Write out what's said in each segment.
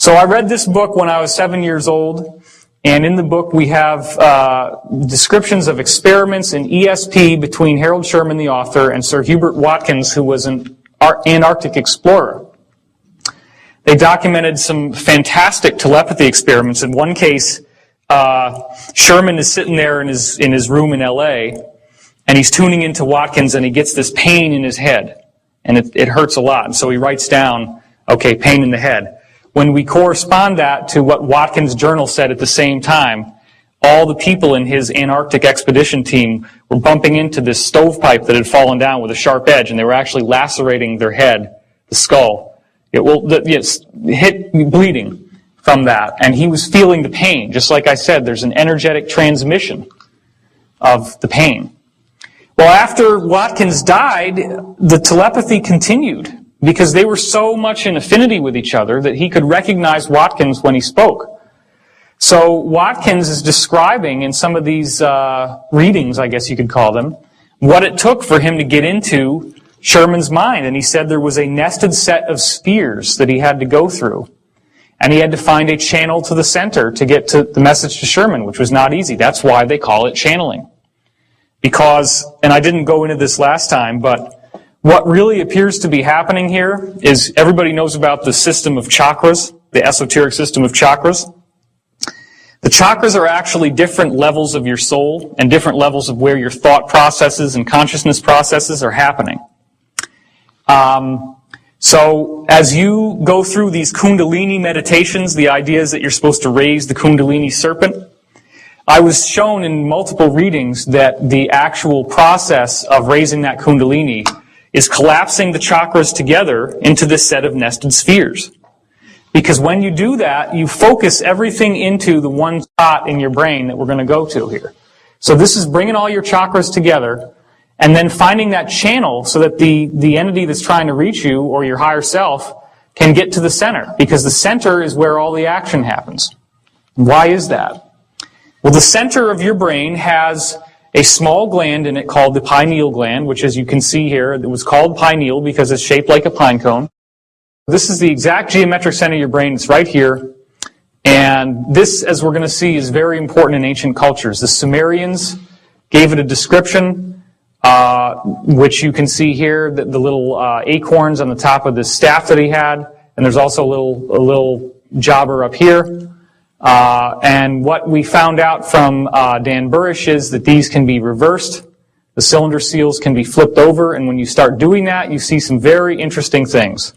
So I read this book when I was 7 years old, and in the book we have descriptions of experiments in ESP between Harold Sherman, the author, and Sir Hubert Watkins, who was an Antarctic explorer. They documented some fantastic telepathy experiments. In one case, Sherman is sitting there in his room in L.A., and he's tuning into Watkins, and he gets this pain in his head, and it hurts a lot. And so he writes down, okay, pain in the head. When we correspond that to what Watkins' journal said at the same time, all the people in his Antarctic expedition team were bumping into this stovepipe that had fallen down with a sharp edge, and they were actually lacerating their head, the skull. Hit bleeding from that, and he was feeling the pain. Just like I said, there's an energetic transmission of the pain. Well, after Watkins died, the telepathy continued, because they were so much in affinity with each other that he could recognize Watkins when he spoke. So Watkins is describing in some of these readings, I guess you could call them, what it took for him to get into Sherman's mind. And he said there was a nested set of spheres that he had to go through. And he had to find a channel to the center to get to the message to Sherman, which was not easy. That's why they call it channeling. Because, and I didn't go into this last time, but what really appears to be happening here is everybody knows about the system of chakras, the esoteric system of chakras. The chakras are actually different levels of your soul and different levels of where your thought processes and consciousness processes are happening. So as you go through these Kundalini meditations, the idea is that you're supposed to raise the Kundalini serpent. I was shown in multiple readings that the actual process of raising that Kundalini is collapsing the chakras together into this set of nested spheres. Because when you do that, you focus everything into the one spot in your brain that we're going to go to here. So this is bringing all your chakras together and then finding that channel so that the entity that's trying to reach you or your higher self can get to the center. Because the center is where all the action happens. Why is that? Well, the center of your brain has a small gland in it called the pineal gland, which, as you can see here, it was called pineal because it's shaped like a pine cone. This is the exact geometric center of your brain. It's right here. And this, as we're going to see, is very important in ancient cultures. The Sumerians gave it a description, which you can see here, the little acorns on the top of the staff that he had. And there's also a little jobber up here. And what we found out from Dan Burrish is that these can be reversed. The cylinder seals can be flipped over, and when you start doing that, you see some very interesting things,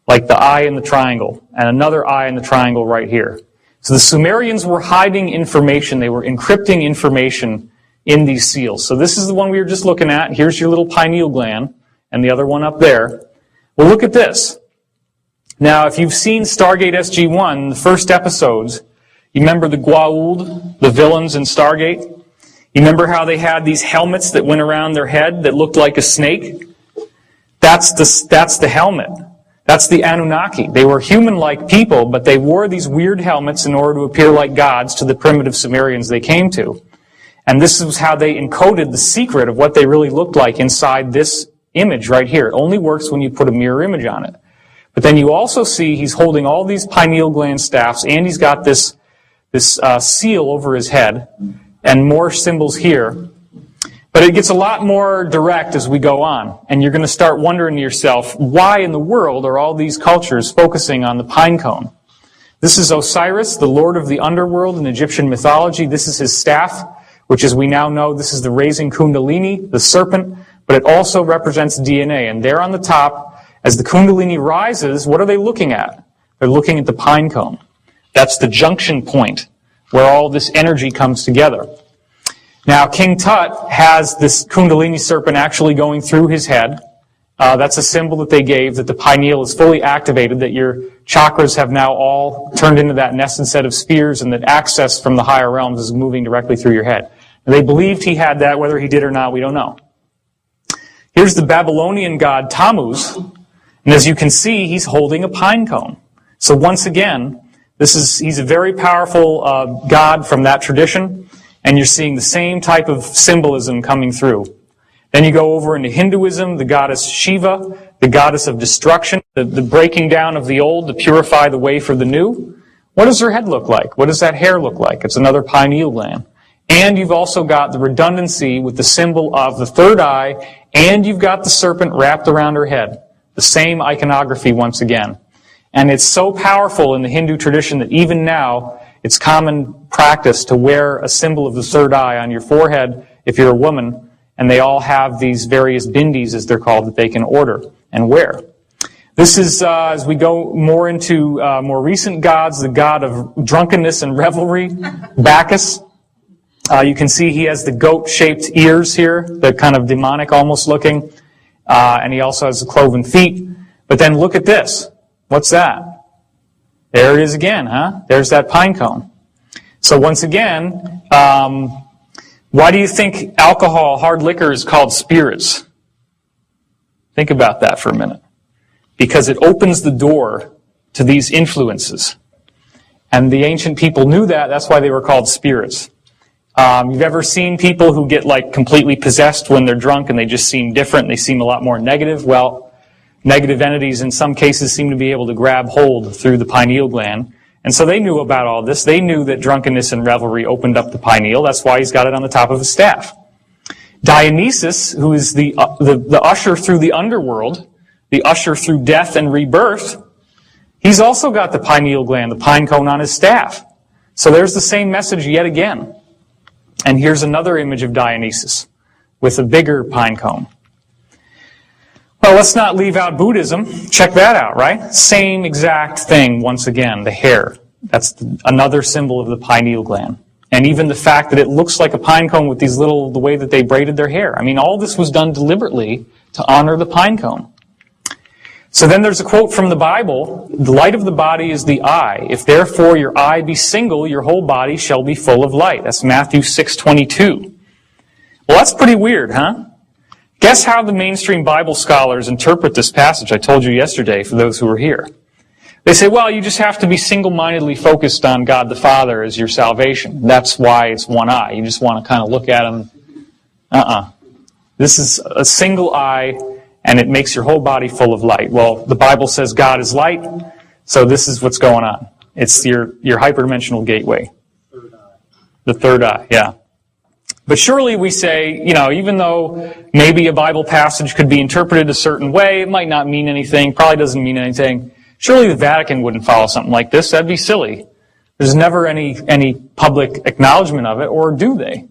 like the eye in the triangle, and another eye in the triangle right here. So the Sumerians were hiding information. They were encrypting information in these seals. So this is the one we were just looking at. Here's your little pineal gland, and the other one up there. Well, look at this. Now, if you've seen Stargate SG-1, the first episodes, you remember the Goa'uld, the villains in Stargate? You remember how they had these helmets that went around their head that looked like a snake? That's the helmet. That's the Anunnaki. They were human-like people, but they wore these weird helmets in order to appear like gods to the primitive Sumerians they came to. And this is how they encoded the secret of what they really looked like inside this image right here. It only works when you put a mirror image on it. But then you also see he's holding all these pineal gland staffs, and he's got this seal over his head, and more symbols here. But it gets a lot more direct as we go on, and you're going to start wondering to yourself, why in the world are all these cultures focusing on the pine cone? This is Osiris, the lord of the underworld in Egyptian mythology. This is his staff, which, as we now know, this is the raising Kundalini, the serpent, but it also represents DNA. And there on the top, as the Kundalini rises, what are they looking at? They're looking at the pine cone. That's the junction point where all this energy comes together. Now, King Tut has this Kundalini serpent actually going through his head. That's a symbol that they gave, that the pineal is fully activated, that your chakras have now all turned into that nested set of spheres, and that access from the higher realms is moving directly through your head. And they believed he had that. Whether he did or not, we don't know. Here's the Babylonian god Tammuz, and as you can see, he's holding a pine cone. So once again, he's a very powerful god from that tradition, and you're seeing the same type of symbolism coming through. Then you go over into Hinduism, the goddess Shiva. the goddess of destruction, the breaking down of the old to purify the way for the new. What does her head look like? What does that hair look like? It's another pineal gland. And you've also got the redundancy with the symbol of the third eye, and you've got the serpent wrapped around her head. The same iconography once again. And it's so powerful in the Hindu tradition that even now, it's common practice to wear a symbol of the third eye on your forehead if you're a woman, and they all have these various bindis, as they're called, that they can order and wear. This is, as we go more into more recent gods, the god of drunkenness and revelry, Bacchus. You can see he has the goat-shaped ears here, the kind of demonic almost looking, and he also has the cloven feet. But then look at this. What's that? There it is again, huh? There's that pine cone. So once again, why do you think alcohol, hard liquor, is called spirits? Think about that for a minute. Because it opens the door to these influences. And the ancient people knew that. That's why they were called spirits. You've ever seen people who get like completely possessed when they're drunk and they just seem different, they seem a lot more negative? Well, negative entities in some cases seem to be able to grab hold through the pineal gland. And so they knew about all this. They knew that drunkenness and revelry opened up the pineal. That's why he's got it on the top of his staff. Dionysus, who is the usher through the underworld, the usher through death and rebirth, he's also got the pineal gland, the pine cone on his staff. So there's the same message yet again. And here's another image of Dionysus with a bigger pine cone. Well, let's not leave out Buddhism. Check that out, right? Same exact thing once again, the hair. That's another symbol of the pineal gland. And even the fact that it looks like a pine cone with these little, the way that they braided their hair. I mean, all this was done deliberately to honor the pine cone. So then there's a quote from the Bible, the light of the body is the eye. If therefore your eye be single, your whole body shall be full of light. That's Matthew 6:22. Well, that's pretty weird, huh? Guess how the mainstream Bible scholars interpret this passage I told you yesterday for those who were here. They say, well, you just have to be single-mindedly focused on God the Father as your salvation. That's why it's one eye. You just want to kind of look at Him. This is a single eye, and it makes your whole body full of light. Well, the Bible says God is light, so this is what's going on. It's your hyperdimensional gateway. The third eye, yeah. But surely we say, even though maybe a Bible passage could be interpreted a certain way, it might not mean anything, probably doesn't mean anything. Surely the Vatican wouldn't follow something like this. That'd be silly. There's never any public acknowledgement of it, or do they?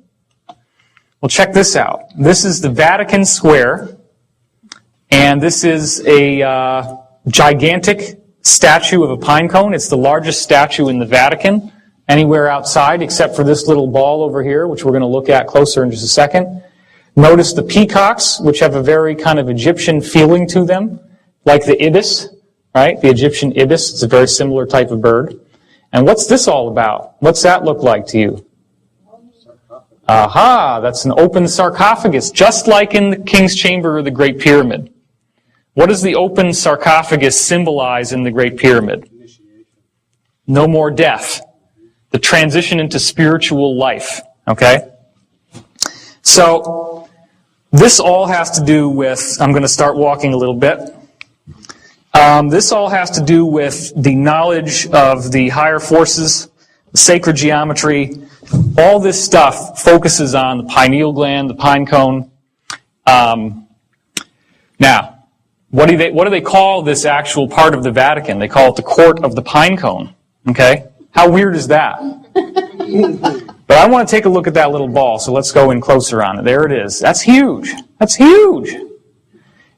Well, check this out. This is the Vatican Square, and this is a gigantic statue of a pine cone. It's the largest statue in the Vatican, anywhere outside except for this little ball over here, which we're going to look at closer in just a second. Notice the peacocks, which have a very kind of Egyptian feeling to them, like the ibis, right? The Egyptian ibis. It's a very similar type of bird. And what's this all about? What's that look like to you? Aha, that's an open sarcophagus, just like in the King's Chamber or the Great Pyramid. What does the open sarcophagus symbolize in the Great Pyramid? No more death. The transition into spiritual life, okay? So, this all has to do with, I'm going to start walking a little bit. This all has to do with the knowledge of the higher forces, the sacred geometry. All this stuff focuses on the pineal gland, the pine cone. Now, what do they call this actual part of the Vatican? They call it the Court of the Pine Cone, okay? How weird is that? But I want to take a look at that little ball, so let's go in closer on it. There it is. That's huge. That's huge.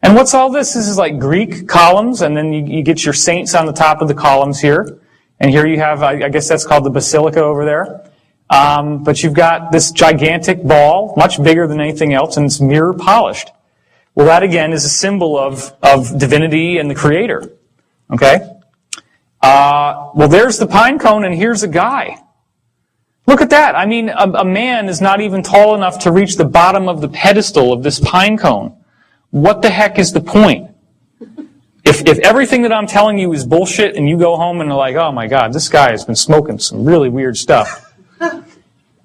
And what's all this? This is like Greek columns, and then you get your saints on the top of the columns here. And here you have, I guess that's called the basilica over there. But you've got this gigantic ball, much bigger than anything else, and it's mirror polished. Well, that again is a symbol of divinity and the Creator. Okay? Well, there's the pine cone, and here's a guy. Look at that. I mean, a man is not even tall enough to reach the bottom of the pedestal of this pine cone. What the heck is the point? If everything that I'm telling you is bullshit, and you go home and are like, oh my God, this guy has been smoking some really weird stuff.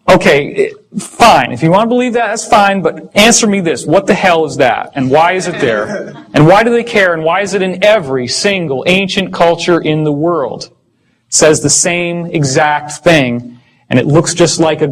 Okay, fine. If you want to believe that, that's fine, but answer me this. What the hell is that? And why is it there? And why do they care? And why is it in every single ancient culture in the world? It says the same exact thing, and it looks just like a